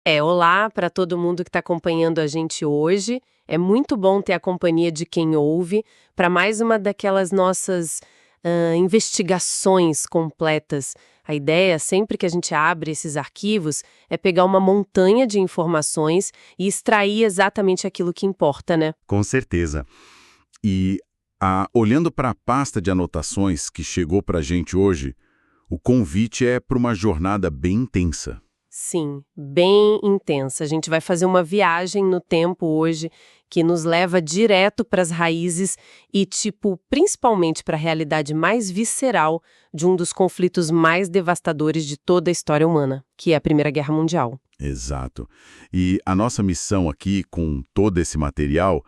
Olá para todo mundo que está acompanhando a gente hoje. É muito bom ter a companhia de quem ouve para mais uma daquelas nossas investigações completas. A ideia, sempre que a gente abre esses arquivos, é pegar uma montanha de informações e extrair exatamente aquilo que importa, né? Com certeza. E olhando para a pasta de anotações que chegou para a gente hoje, o convite é para uma jornada bem intensa. Sim, bem intensa. A gente vai fazer uma viagem no tempo hoje que nos leva direto para as raízes e, principalmente para a realidade mais visceral de um dos conflitos mais devastadores de toda a história humana, que é a Primeira Guerra Mundial. Exato. E a nossa missão aqui, com todo esse material,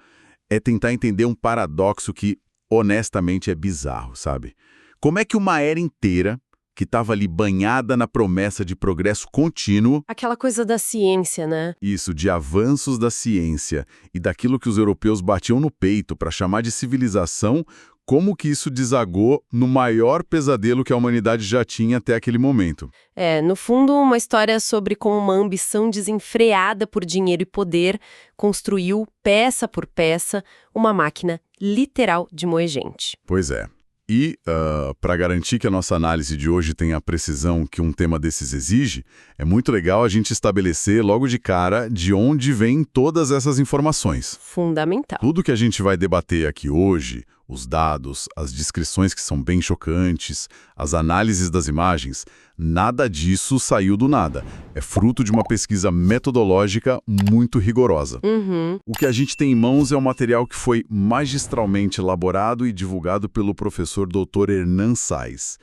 é tentar entender um paradoxo que, honestamente, é bizarro, sabe? Como é que uma era inteira, que estava ali banhada na promessa de progresso contínuo, Aquela coisa da ciência, né? isso, de avanços da ciência e daquilo que os europeus batiam no peito para chamar de civilização, como que isso desagou no maior pesadelo que a humanidade já tinha até aquele momento? No fundo, uma história sobre como uma ambição desenfreada por dinheiro e poder construiu, peça por peça, uma máquina literal de moer gente. Pois é. E, para garantir que a nossa análise de hoje tenha a precisão que um tema desses exige, é muito legal a gente estabelecer logo de cara de onde vêm todas essas informações. Fundamental. Tudo que a gente vai debater aqui hoje, os dados, as descrições que são bem chocantes, as análises das imagens, nada disso saiu do nada. É fruto de uma pesquisa metodológica muito rigorosa. O que a gente tem em mãos é um material que foi magistralmente elaborado e divulgado pelo professor Dr. Hernan Sais.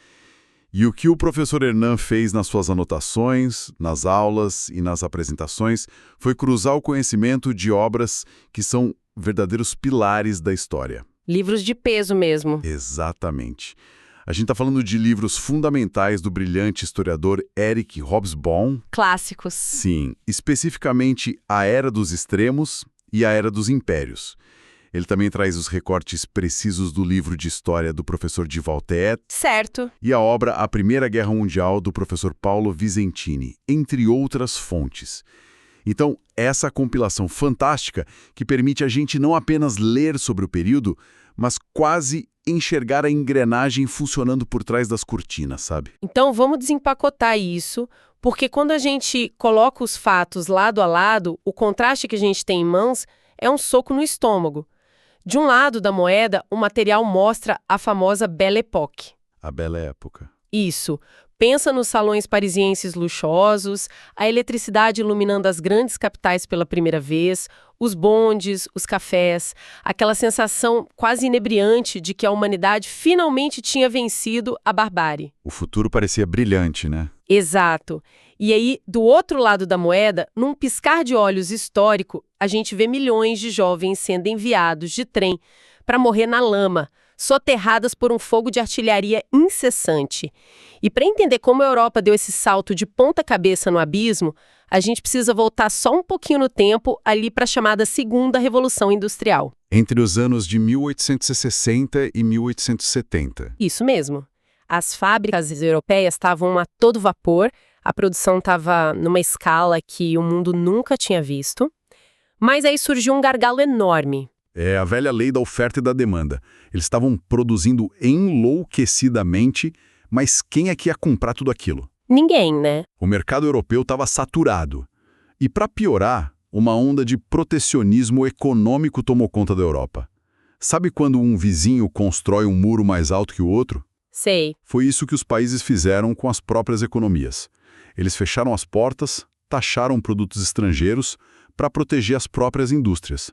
E o que o professor Hernan fez nas suas anotações, nas aulas e nas apresentações foi cruzar o conhecimento de obras que são verdadeiros pilares da história. Livros de peso mesmo. Exatamente. A gente está falando de livros fundamentais do brilhante historiador Eric Hobsbawm. Clássicos. Sim, especificamente A Era dos Extremos e A Era dos Impérios. Ele também traz os recortes precisos do livro de história do professor Dival Teet Certo. e a obra A Primeira Guerra Mundial do professor Paulo Visentini, entre outras fontes. Então, essa compilação fantástica que permite a gente não apenas ler sobre o período, mas quase enxergar a engrenagem funcionando por trás das cortinas, sabe? Então vamos desempacotar isso, porque quando a gente coloca os fatos lado a lado, o contraste que a gente tem em mãos é um soco no estômago. De um lado da moeda, o material mostra a famosa Belle Époque. A Bela Época. Isso. Pensa nos salões parisienses luxuosos, a eletricidade iluminando as grandes capitais pela primeira vez, os bondes, os cafés, aquela sensação quase inebriante de que a humanidade finalmente tinha vencido a barbárie. O futuro parecia brilhante, né? Exato. E aí, do outro lado da moeda, num piscar de olhos histórico, a gente vê milhões de jovens sendo enviados de trem para morrer na lama, soterradas por um fogo de artilharia incessante. E para entender como a Europa deu esse salto de ponta cabeça no abismo, a gente precisa voltar só um pouquinho no tempo, ali para a chamada Segunda Revolução Industrial. Entre os anos de 1860 e 1870. Isso mesmo. As fábricas europeias estavam a todo vapor, a produção estava numa escala que o mundo nunca tinha visto. Mas aí surgiu um gargalo enorme. É a velha lei da oferta e da demanda. Eles estavam produzindo enlouquecidamente, mas quem é que ia comprar tudo aquilo? Ninguém, né? O mercado europeu estava saturado. E para piorar, uma onda de protecionismo econômico tomou conta da Europa. Sabe quando um vizinho constrói um muro mais alto que o outro? Sei. Foi isso que os países fizeram com as próprias economias. Eles fecharam as portas, taxaram produtos estrangeiros para proteger as próprias indústrias.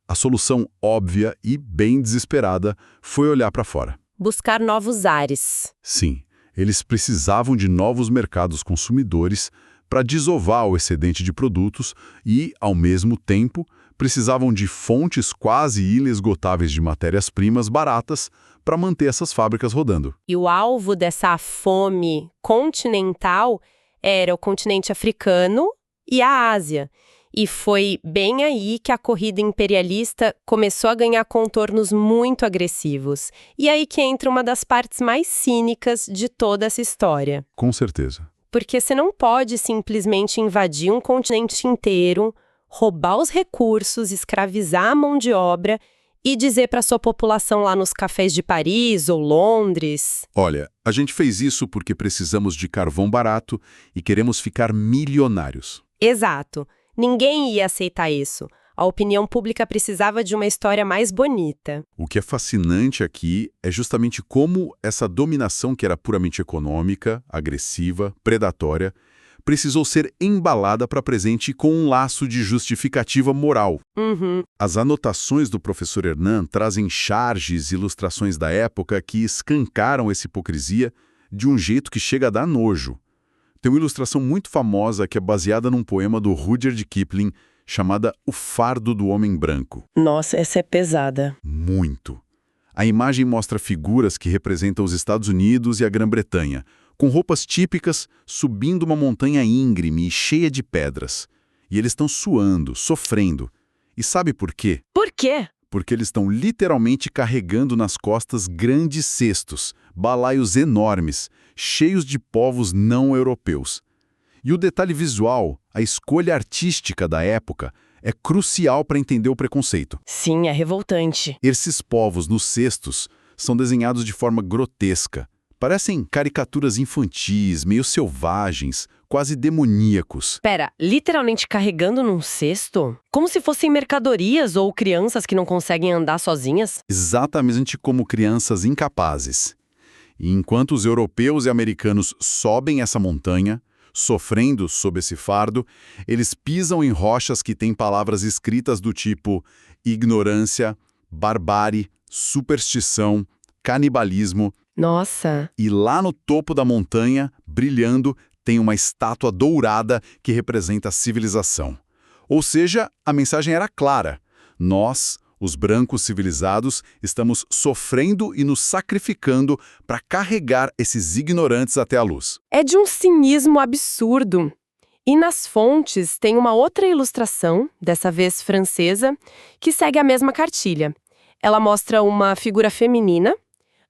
A solução óbvia e bem desesperada foi olhar para fora. Buscar novos ares. Sim, eles precisavam de novos mercados consumidores para desovar o excedente de produtos e, ao mesmo tempo, precisavam de fontes quase inesgotáveis de matérias-primas baratas para manter essas fábricas rodando. E o alvo dessa fome continental era o continente africano e a Ásia. E foi bem aí que a corrida imperialista começou a ganhar contornos muito agressivos. E aí que entra uma das partes mais cínicas de toda essa história. Com certeza. porque você não pode simplesmente invadir um continente inteiro, roubar os recursos, escravizar a mão de obra e dizer para sua população lá nos cafés de Paris ou Londres. Olha, a gente fez isso porque precisamos de carvão barato e queremos ficar milionários. Exato. Ninguém ia aceitar isso. A opinião pública precisava de uma história mais bonita. O que é fascinante aqui é justamente como essa dominação que era puramente econômica, agressiva, predatória, precisou ser embalada para presente com um laço de justificativa moral. Uhum. As anotações do professor Hernan trazem charges e ilustrações da época que escancaram essa hipocrisia de um jeito que chega a dar nojo. Tem uma ilustração muito famosa que é baseada num poema do Rudyard Kipling, chamada O Fardo do Homem Branco. Nossa, essa é pesada. Muito. A imagem mostra figuras que representam os Estados Unidos e a Grã-Bretanha, com roupas típicas, subindo uma montanha íngreme e cheia de pedras. E eles estão suando, sofrendo. E sabe por quê? Por quê? Porque eles estão literalmente carregando nas costas grandes cestos, balaios enormes, cheios de povos não europeus. E o detalhe visual, a escolha artística da época, é crucial para entender o preconceito. Sim, é revoltante. Esses povos nos cestos são desenhados de forma grotesca. Parecem caricaturas infantis, meio selvagens, quase demoníacos. Pera, literalmente carregando num cesto? Como se fossem mercadorias ou crianças que não conseguem andar sozinhas? Exatamente como crianças incapazes. E enquanto os europeus e americanos sobem essa montanha, sofrendo sob esse fardo, eles pisam em rochas que têm palavras escritas do tipo ignorância, barbárie, superstição, canibalismo. Nossa! E lá no topo da montanha, brilhando, tem uma estátua dourada que representa a civilização. Ou seja, a mensagem era clara. Nós, os brancos civilizados, estamos sofrendo e nos sacrificando para carregar esses ignorantes até a luz. É de um cinismo absurdo. E nas fontes tem uma outra ilustração, dessa vez francesa, que segue a mesma cartilha. Ela mostra uma figura feminina,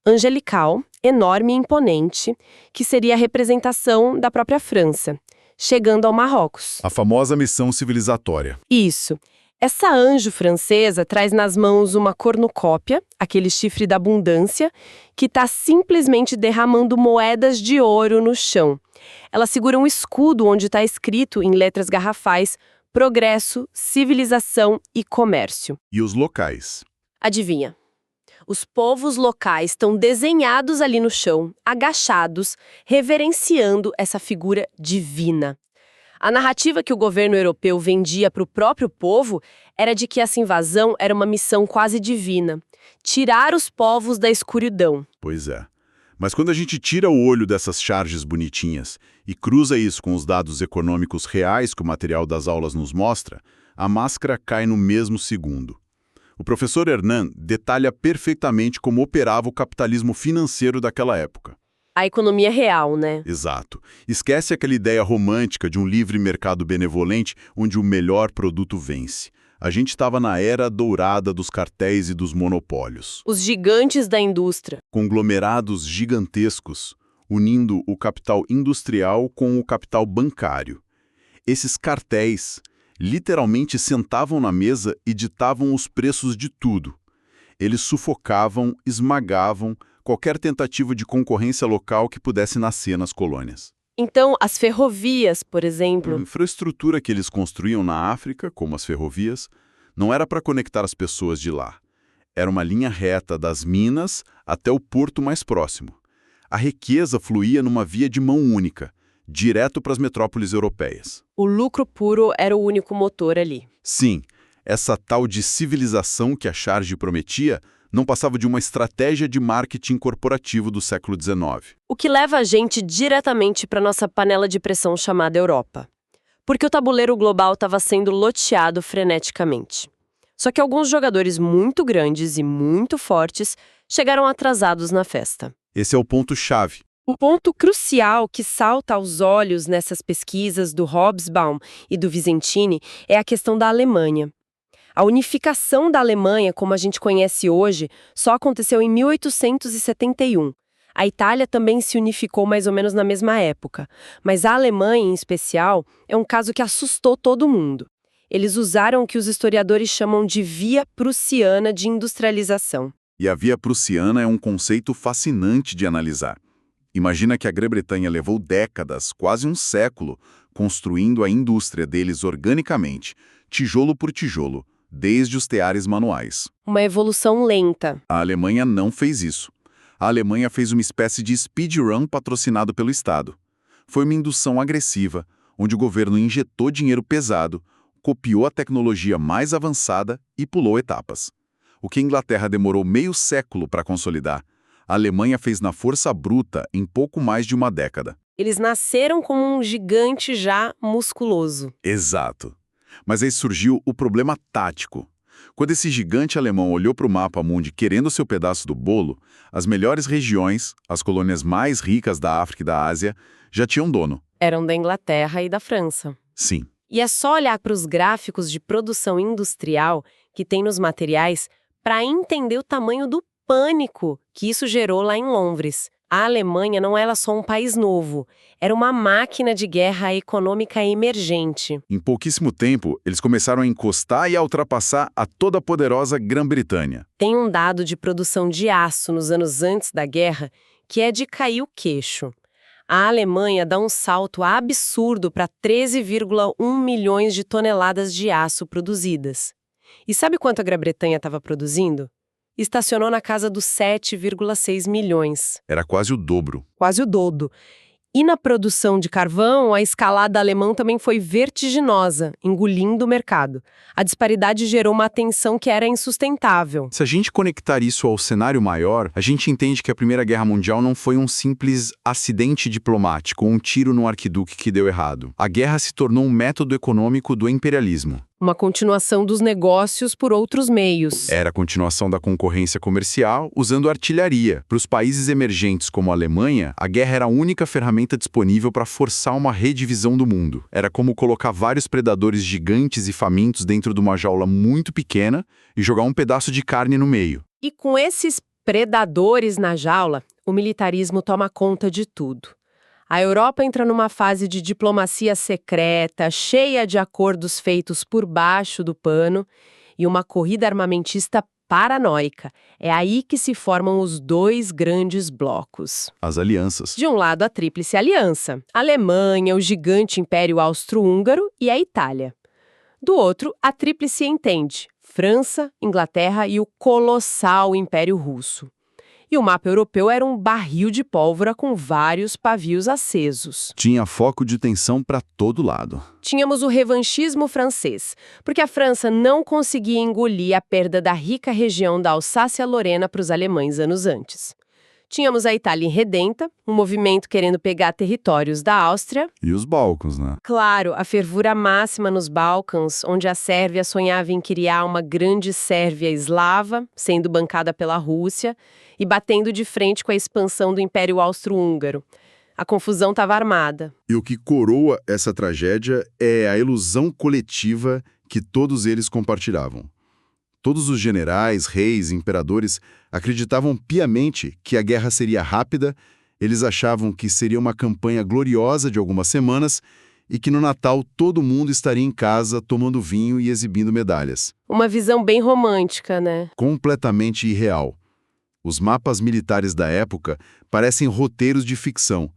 angelical, enorme e imponente, que seria a representação da própria França, chegando ao Marrocos. A famosa missão civilizatória. Isso. Essa anjo francesa traz nas mãos uma cornucópia, aquele chifre da abundância, que está simplesmente derramando moedas de ouro no chão. Ela segura um escudo onde está escrito, em letras garrafais, progresso, civilização e comércio. E os locais? Adivinha? Os povos locais estão desenhados ali no chão, agachados, reverenciando essa figura divina. A narrativa que o governo europeu vendia para o próprio povo era de que essa invasão era uma missão quase divina, tirar os povos da escuridão. Pois é. Mas quando a gente tira o olho dessas charges bonitinhas e cruza isso com os dados econômicos reais que o material das aulas nos mostra, a máscara cai no mesmo segundo. O professor Hernan detalha perfeitamente como operava o capitalismo financeiro daquela época. A economia real, né? Exato. Esquece aquela ideia romântica de um livre mercado benevolente onde o melhor produto vence. A gente estava na era dourada dos cartéis e dos monopólios. Os gigantes da indústria. Conglomerados gigantescos, unindo o capital industrial com o capital bancário. Esses cartéis literalmente sentavam na mesa e ditavam os preços de tudo. Eles sufocavam, esmagavam qualquer tentativa de concorrência local que pudesse nascer nas colônias. Então, as ferrovias, por exemplo... A infraestrutura que eles construíam na África, como as ferrovias, não era para conectar as pessoas de lá. Era uma linha reta das minas até o porto mais próximo. A riqueza fluía numa via de mão única, direto para as metrópoles europeias. O lucro puro era o único motor ali. Sim, essa tal de civilização que a charge prometia não passava de uma estratégia de marketing corporativo do século XIX. O que leva a gente diretamente para nossa panela de pressão chamada Europa. Porque o tabuleiro global estava sendo loteado freneticamente. Só que alguns jogadores muito grandes e muito fortes chegaram atrasados na festa. Esse é o ponto-chave. O ponto crucial que salta aos olhos nessas pesquisas do Hobsbawm e do Vicentini é a questão da Alemanha. A unificação da Alemanha, como a gente conhece hoje, só aconteceu em 1871. A Itália também se unificou mais ou menos na mesma época, mas a Alemanha, em especial, é um caso que assustou todo mundo. Eles usaram o que os historiadores chamam de via prussiana de industrialização. E a via prussiana é um conceito fascinante de analisar. Imagina que a Grã-Bretanha levou décadas, quase um século, construindo a indústria deles organicamente, tijolo por tijolo, desde os teares manuais. Uma evolução lenta. A Alemanha não fez isso. A Alemanha fez uma espécie de speedrun patrocinado pelo Estado. Foi uma indução agressiva, onde o governo injetou dinheiro pesado, copiou a tecnologia mais avançada e pulou etapas. O que a Inglaterra demorou meio século para consolidar, a Alemanha fez na força bruta em pouco mais de uma década. Eles nasceram como um gigante já musculoso. Exato. Mas aí surgiu o problema tático. Quando esse gigante alemão olhou para o mapa mundi querendo seu pedaço do bolo, as melhores regiões, as colônias mais ricas da África e da Ásia, já tinham dono. Eram da Inglaterra e da França. Sim. E é só olhar para os gráficos de produção industrial que tem nos materiais para entender o tamanho do pânico que isso gerou lá em Londres. A Alemanha não era só um país novo, era uma máquina de guerra econômica emergente. Em pouquíssimo tempo, eles começaram a encostar e a ultrapassar a toda poderosa Grã-Bretanha. Tem um dado de produção de aço nos anos antes da guerra que é de cair o queixo. A Alemanha dá um salto absurdo para 13,1 milhões de toneladas de aço produzidas. E sabe quanto a Grã-Bretanha estava produzindo? Estacionou na casa dos 7,6 milhões. Era quase o dobro. Quase o dobro. E na produção de carvão, a escalada alemã também foi vertiginosa, engolindo o mercado. A disparidade gerou uma tensão que era insustentável. Se a gente conectar isso ao cenário maior, a gente entende que a Primeira Guerra Mundial não foi um simples acidente diplomático, um tiro no arquiduque que deu errado. A guerra se tornou um método econômico do imperialismo. Uma continuação dos negócios por outros meios. Era a continuação da concorrência comercial usando artilharia. Para os países emergentes como a Alemanha, a guerra era a única ferramenta disponível para forçar uma redivisão do mundo. Era como colocar vários predadores gigantes e famintos dentro de uma jaula muito pequena e jogar um pedaço de carne no meio. E com esses predadores na jaula, o militarismo toma conta de tudo. A Europa entra numa fase de diplomacia secreta, cheia de acordos feitos por baixo do pano e uma corrida armamentista paranoica. É aí que se formam os dois grandes blocos. As alianças. De um lado, a Tríplice Aliança, a Alemanha, o gigante Império Austro-Húngaro e a Itália. Do outro, a Tríplice Entente, França, Inglaterra e o colossal Império Russo. E o mapa europeu era um barril de pólvora com vários pavios acesos. Tinha foco de tensão para todo lado. Tínhamos o revanchismo francês, porque a França não conseguia engolir a perda da rica região da Alsácia-Lorena para os alemães anos antes. Tínhamos a Itália irredenta, um movimento querendo pegar territórios da Áustria. E os Balcãs, né? Claro, a fervura máxima nos Balcãs, onde a Sérvia sonhava em criar uma grande Sérvia eslava, sendo bancada pela Rússia, e batendo de frente com a expansão do Império Austro-Húngaro. A confusão estava armada. E o que coroa essa tragédia é a ilusão coletiva que todos eles compartilhavam. Todos os generais, reis, imperadores acreditavam piamente que a guerra seria rápida, eles achavam que seria uma campanha gloriosa de algumas semanas e que no Natal todo mundo estaria em casa tomando vinho e exibindo medalhas. Uma visão bem romântica, né? Completamente irreal. Os mapas militares da época parecem roteiros de ficção.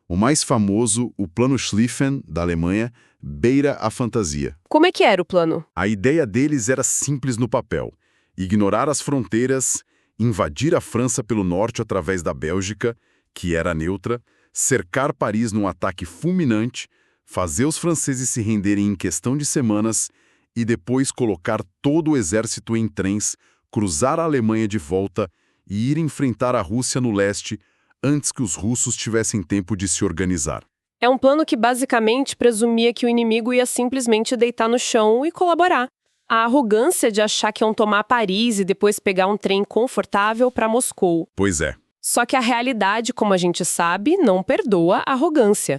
O mais famoso, o Plano Schlieffen, da Alemanha, beira a fantasia. Como é que era o plano? A ideia deles era simples no papel: ignorar as fronteiras, invadir a França pelo norte através da Bélgica, que era neutra, cercar Paris num ataque fulminante, fazer os franceses se renderem em questão de semanas e depois colocar todo o exército em trens, cruzar a Alemanha de volta e ir enfrentar a Rússia no leste antes que os russos tivessem tempo de se organizar. É um plano que basicamente presumia que o inimigo ia simplesmente deitar no chão e colaborar. A arrogância de achar que iam tomar Paris e depois pegar um trem confortável para Moscou. Pois é. Só que a realidade, como a gente sabe, não perdoa a arrogância.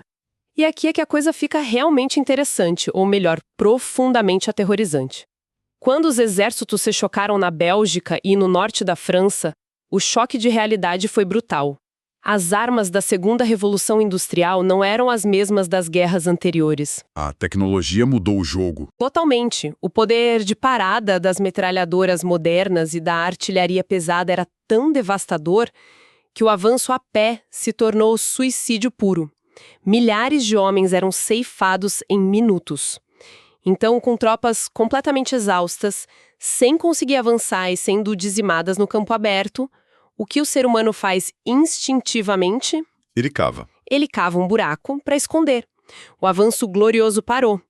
E aqui é que a coisa fica realmente interessante, ou melhor, profundamente aterrorizante. Quando os exércitos se chocaram na Bélgica e no norte da França, o choque de realidade foi brutal. As armas da Segunda Revolução Industrial não eram as mesmas das guerras anteriores. A tecnologia mudou o jogo. Totalmente. O poder de parada das metralhadoras modernas e da artilharia pesada era tão devastador que o avanço a pé se tornou suicídio puro. Milhares de homens eram ceifados em minutos. Então, com tropas completamente exaustas, sem conseguir avançar e sendo dizimadas no campo aberto, o que o ser humano faz instintivamente? Ele cava. Ele cava um buraco para esconder. O avanço glorioso parou.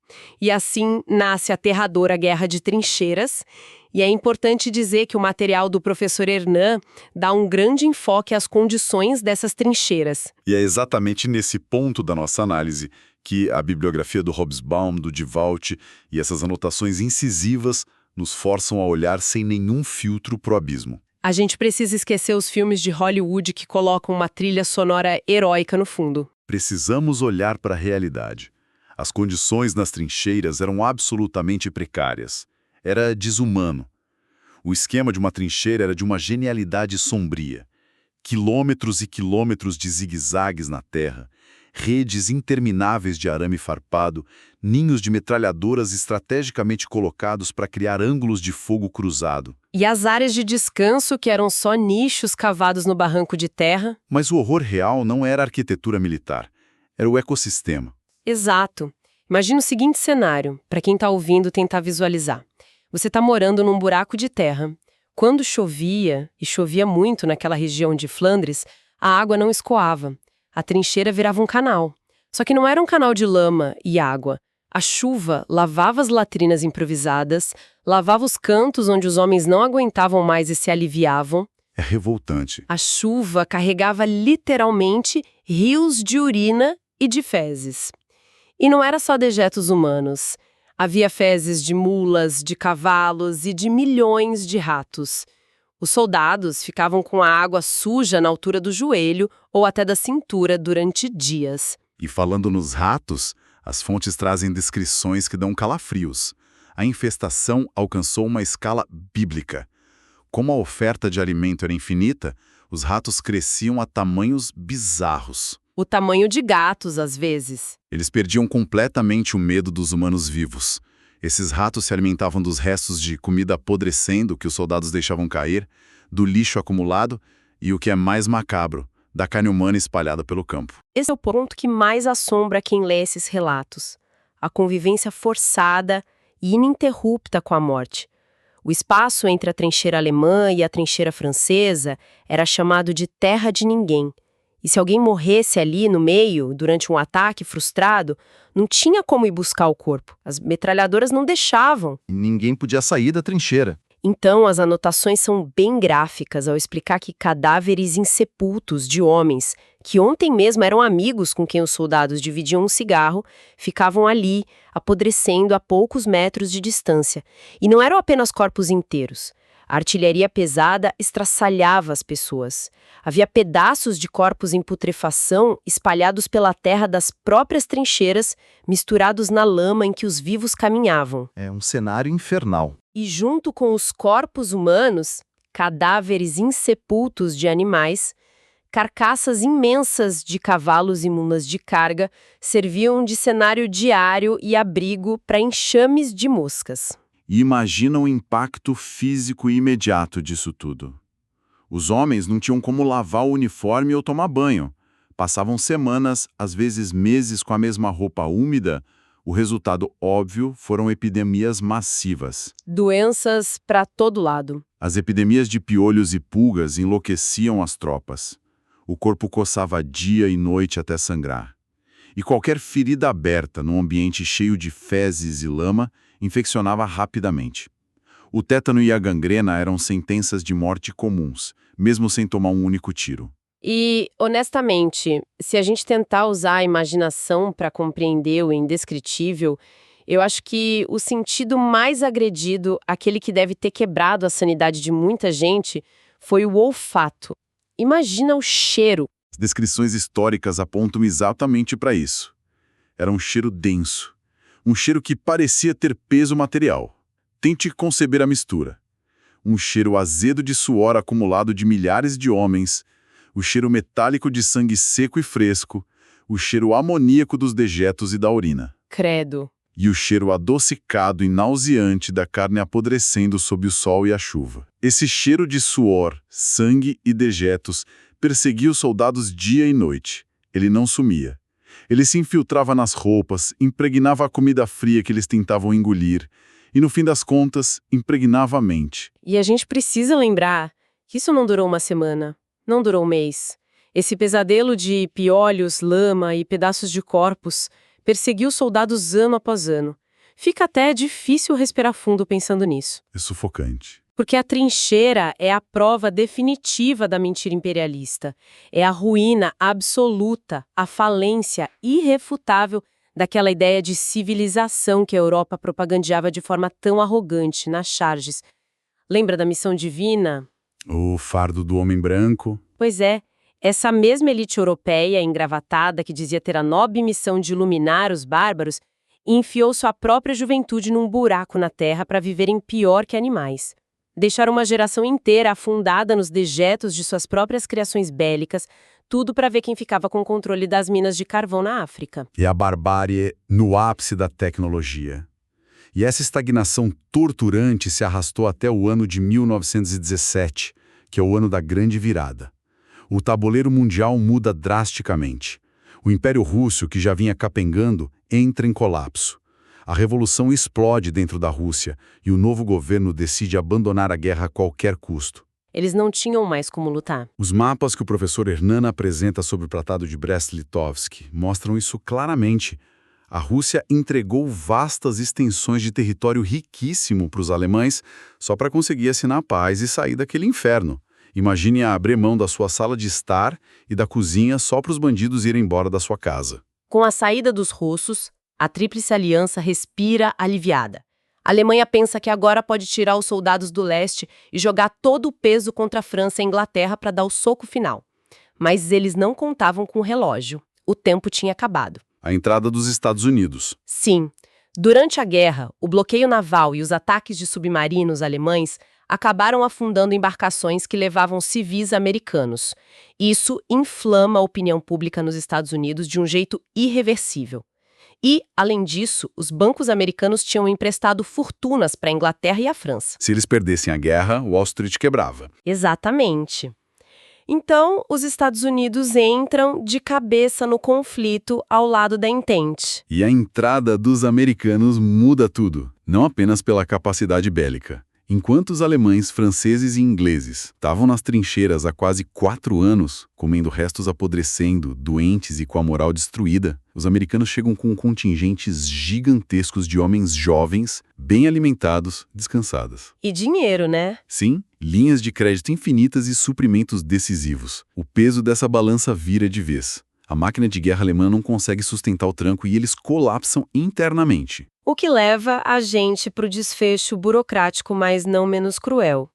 E assim nasce a aterradora Guerra de Trincheiras. E é importante dizer que o material do professor Hernan dá um grande enfoque às condições dessas trincheiras. E é exatamente nesse ponto da nossa análise que a bibliografia do Hobsbawm, do Dewalt e essas anotações incisivas nos forçam a olhar sem nenhum filtro pro abismo. A gente precisa esquecer os filmes de Hollywood que colocam uma trilha sonora heróica no fundo. Precisamos olhar para a realidade. As condições nas trincheiras eram absolutamente precárias. Era desumano. O esquema de uma trincheira era de uma genialidade sombria. Quilômetros e quilômetros de zigue-zagues na terra, redes intermináveis de arame farpado, ninhos de metralhadoras estrategicamente colocados para criar ângulos de fogo cruzado. E as áreas de descanso, que eram só nichos cavados no barranco de terra? Mas o horror real não era a arquitetura militar, era o ecossistema. Exato. Imagina o seguinte cenário, para quem está ouvindo tentar visualizar. Você está morando num buraco de terra. Quando chovia, e chovia muito naquela região de Flandres, a água não escoava. A trincheira virava um canal. Só que não era um canal de lama e água. A chuva lavava as latrinas improvisadas, lavava os cantos onde os homens não aguentavam mais e se aliviavam. É revoltante. A chuva carregava literalmente rios de urina e de fezes. E não era só dejetos humanos. Havia fezes de mulas, de cavalos e de milhões de ratos. Os soldados ficavam com a água suja na altura do joelho ou até da cintura durante dias. E falando nos ratos, as fontes trazem descrições que dão calafrios. A infestação alcançou uma escala bíblica. Como a oferta de alimento era infinita, os ratos cresciam a tamanhos bizarros. O tamanho de gatos, às vezes. Eles perdiam completamente o medo dos humanos vivos. Esses ratos se alimentavam dos restos de comida apodrecendo que os soldados deixavam cair, do lixo acumulado e, o que é mais macabro, da carne humana espalhada pelo campo. Esse é o ponto que mais assombra quem lê esses relatos. A convivência forçada e ininterrupta com a morte. O espaço entre a trincheira alemã e a trincheira francesa era chamado de terra de ninguém. E se alguém morresse ali no meio, durante um ataque frustrado, não tinha como ir buscar o corpo. As metralhadoras não deixavam. E ninguém podia sair da trincheira. Então, as anotações são bem gráficas ao explicar que cadáveres insepultos de homens, que ontem mesmo eram amigos com quem os soldados dividiam um cigarro, ficavam ali, apodrecendo a poucos metros de distância. E não eram apenas corpos inteiros. A artilharia pesada estraçalhava as pessoas. Havia pedaços de corpos em putrefação espalhados pela terra das próprias trincheiras, misturados na lama em que os vivos caminhavam. É um cenário infernal. E junto com os corpos humanos, cadáveres insepultos de animais, carcaças imensas de cavalos e mulas de carga serviam de cenário diário e abrigo para enxames de moscas. E imagina o impacto físico imediato disso tudo. Os homens não tinham como lavar o uniforme ou tomar banho. Passavam semanas, às vezes meses, com a mesma roupa úmida. O resultado óbvio foram epidemias massivas. Doenças para todo lado. As epidemias de piolhos e pulgas enlouqueciam as tropas. O corpo coçava dia e noite até sangrar. E qualquer ferida aberta num ambiente cheio de fezes e lama infeccionava rapidamente. O tétano e a gangrena eram sentenças de morte comuns, mesmo sem tomar um único tiro. E, honestamente, se a gente tentar usar a imaginação para compreender o indescritível, eu acho que o sentido mais agredido, aquele que deve ter quebrado a sanidade de muita gente, foi o olfato. Imagina o cheiro. As descrições históricas apontam exatamente para isso. Era um cheiro denso. Um cheiro que parecia ter peso material. Tente conceber a mistura. Um cheiro azedo de suor acumulado de milhares de homens, o cheiro metálico de sangue seco e fresco, o cheiro amoníaco dos dejetos e da urina. Credo. E o cheiro adocicado e nauseante da carne apodrecendo sob o sol e a chuva. Esse cheiro de suor, sangue e dejetos perseguia os soldados dia e noite. Ele não sumia. Ele se infiltrava nas roupas, impregnava a comida fria que eles tentavam engolir e, no fim das contas, impregnava a mente. E a gente precisa lembrar que isso não durou uma semana, não durou um mês. Esse pesadelo de piolhos, lama e pedaços de corpos perseguiu os soldados ano após ano. Fica até difícil respirar fundo pensando nisso. É sufocante. Porque a trincheira é a prova definitiva da mentira imperialista. É a ruína absoluta, a falência irrefutável daquela ideia de civilização que a Europa propagandeava de forma tão arrogante nas charges. Lembra da missão divina? O fardo do homem branco. Pois é, essa mesma elite europeia engravatada que dizia ter a nobre missão de iluminar os bárbaros, enfiou sua própria juventude num buraco na terra para viverem pior que animais. Deixaram uma geração inteira afundada nos dejetos de suas próprias criações bélicas, tudo para ver quem ficava com o controle das minas de carvão na África. E a barbárie no ápice da tecnologia. E essa estagnação torturante se arrastou até o ano de 1917, que é o ano da Grande Virada. O tabuleiro mundial muda drasticamente. O Império Russo, que já vinha capengando, entra em colapso. A revolução explode dentro da Rússia e o novo governo decide abandonar a guerra a qualquer custo. Eles não tinham mais como lutar. Os mapas que o professor Hernan apresenta sobre o Tratado de Brest-Litovsk mostram isso claramente. A Rússia entregou vastas extensões de território riquíssimo para os alemães só para conseguir assinar a paz e sair daquele inferno. Imagine a abrir mão da sua sala de estar e da cozinha só para os bandidos irem embora da sua casa. Com a saída dos russos, a Tríplice Aliança respira aliviada. A Alemanha pensa que agora pode tirar os soldados do leste e jogar todo o peso contra a França e a Inglaterra para dar o soco final. Mas eles não contavam com o relógio. O tempo tinha acabado. A entrada dos Estados Unidos. Sim. Durante a guerra, o bloqueio naval e os ataques de submarinos alemães acabaram afundando embarcações que levavam civis americanos. Isso inflama a opinião pública nos Estados Unidos de um jeito irreversível. E, além disso, os bancos americanos tinham emprestado fortunas para a Inglaterra e a França. Se eles perdessem a guerra, Wall Street quebrava. Exatamente. Então, os Estados Unidos entram de cabeça no conflito ao lado da Entente. E a entrada dos americanos muda tudo, não apenas pela capacidade bélica. Enquanto os alemães, franceses e ingleses estavam nas trincheiras há quase 4 anos, comendo restos apodrecendo, doentes e com a moral destruída, os americanos chegam com contingentes gigantescos de homens jovens, bem alimentados, descansados. E dinheiro, né? Sim, linhas de crédito infinitas e suprimentos decisivos. O peso dessa balança vira de vez. A máquina de guerra alemã não consegue sustentar o tranco e eles colapsam internamente. O que leva a gente para o desfecho burocrático, mas não menos cruel.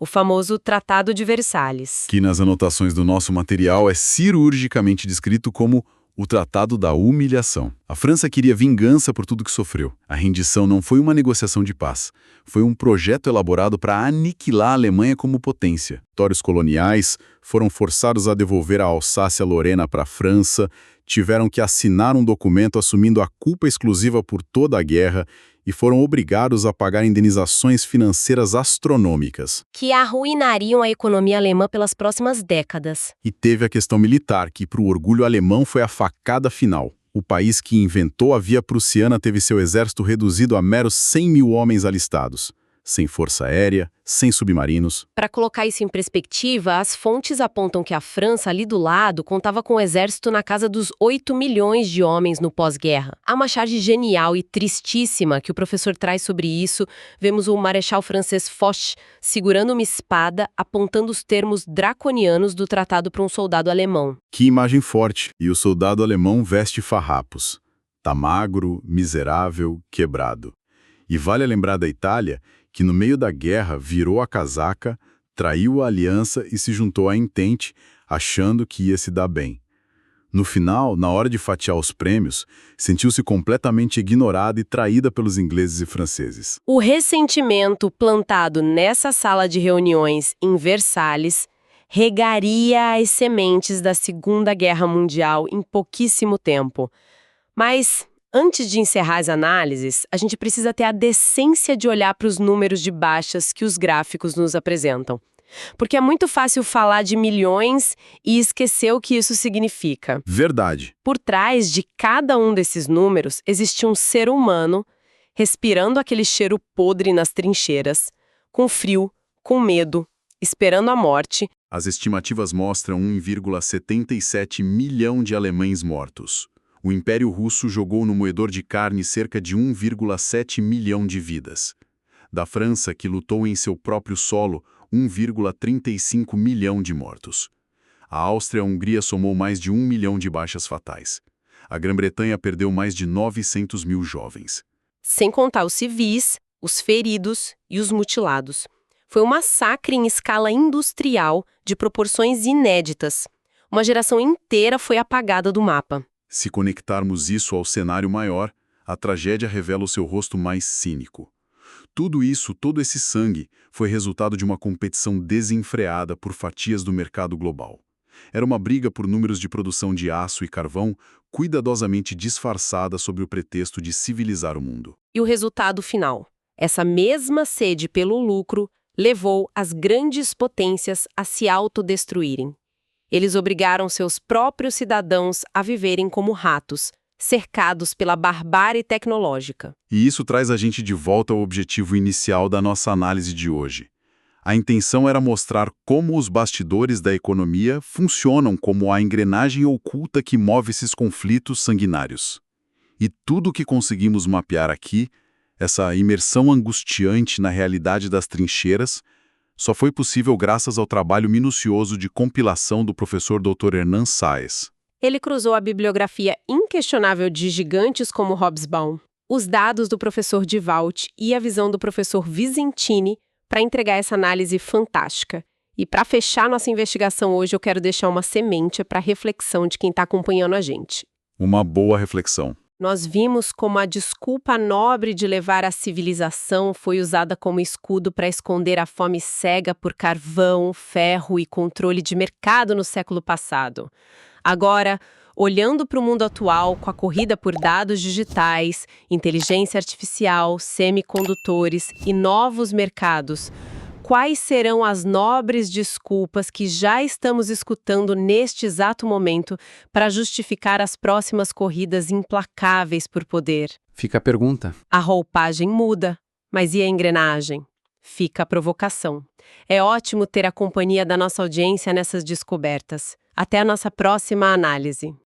O famoso Tratado de Versalhes. Que nas anotações do nosso material é cirurgicamente descrito como o Tratado da Humilhação. A França queria vingança por tudo que sofreu. A rendição não foi uma negociação de paz. Foi um projeto elaborado para aniquilar a Alemanha como potência. Territórios coloniais foram forçados a devolver a Alsácia-Lorena para a França, tiveram que assinar um documento assumindo a culpa exclusiva por toda a guerra e foram obrigados a pagar indenizações financeiras astronômicas. Que arruinariam a economia alemã pelas próximas décadas. E teve a questão militar, que para o orgulho alemão foi a facada final. O país que inventou a via prussiana teve seu exército reduzido a meros 100 mil homens alistados. Sem força aérea, sem submarinos. Para colocar isso em perspectiva, as fontes apontam que a França, ali do lado, contava com um exército na casa dos 8 milhões de homens no pós-guerra. Há uma charge genial e tristíssima que o professor traz sobre isso. Vemos o marechal francês Foch segurando uma espada, apontando os termos draconianos do tratado para um soldado alemão. Que imagem forte! E o soldado alemão veste farrapos. Tá magro, miserável, quebrado. E vale lembrar da Itália, que no meio da guerra virou a casaca, traiu a aliança e se juntou à Entente, achando que ia se dar bem. No final, na hora de fatiar os prêmios, sentiu-se completamente ignorada e traída pelos ingleses e franceses. O ressentimento plantado nessa sala de reuniões em Versalhes regaria as sementes da Segunda Guerra Mundial em pouquíssimo tempo. Mas, antes de encerrar as análises, a gente precisa ter a decência de olhar para os números de baixas que os gráficos nos apresentam. Porque é muito fácil falar de milhões e esquecer o que isso significa. Verdade. Por trás de cada um desses números existe um ser humano respirando aquele cheiro podre nas trincheiras, com frio, com medo, esperando a morte. As estimativas mostram 1,77 milhão de alemães mortos. O Império Russo jogou no moedor de carne cerca de 1,7 milhão de vidas. Da França, que lutou em seu próprio solo, 1,35 milhão de mortos. A Áustria e a Hungria somou mais de 1 milhão de baixas fatais. A Grã-Bretanha perdeu mais de 900 mil jovens. Sem contar os civis, os feridos e os mutilados. Foi um massacre em escala industrial de proporções inéditas. Uma geração inteira foi apagada do mapa. Se conectarmos isso ao cenário maior, a tragédia revela o seu rosto mais cínico. Tudo isso, todo esse sangue, foi resultado de uma competição desenfreada por fatias do mercado global. Era uma briga por números de produção de aço e carvão, cuidadosamente disfarçada sob o pretexto de civilizar o mundo. E o resultado final? Essa mesma sede pelo lucro levou as grandes potências a se autodestruírem. Eles obrigaram seus próprios cidadãos a viverem como ratos, cercados pela barbárie tecnológica. E isso traz a gente de volta ao objetivo inicial da nossa análise de hoje. A intenção era mostrar como os bastidores da economia funcionam como a engrenagem oculta que move esses conflitos sanguinários. E tudo o que conseguimos mapear aqui, essa imersão angustiante na realidade das trincheiras, só foi possível graças ao trabalho minucioso de compilação do professor Dr. Hernan Sáez. Ele cruzou a bibliografia inquestionável de gigantes como Hobsbawm, os dados do professor Dewalt e a visão do professor Vicentini para entregar essa análise fantástica. E para fechar nossa investigação hoje, eu quero deixar uma semente para a reflexão de quem está acompanhando a gente. Uma boa reflexão. Nós vimos como a desculpa nobre de levar a civilização foi usada como escudo para esconder a fome cega por carvão, ferro e controle de mercado no século passado. Agora, olhando para o mundo atual, com a corrida por dados digitais, inteligência artificial, semicondutores e novos mercados, quais serão as nobres desculpas que já estamos escutando neste exato momento para justificar as próximas corridas implacáveis por poder? Fica a pergunta. A roupagem muda, mas e a engrenagem? Fica a provocação. É ótimo ter a companhia da nossa audiência nessas descobertas. Até a nossa próxima análise.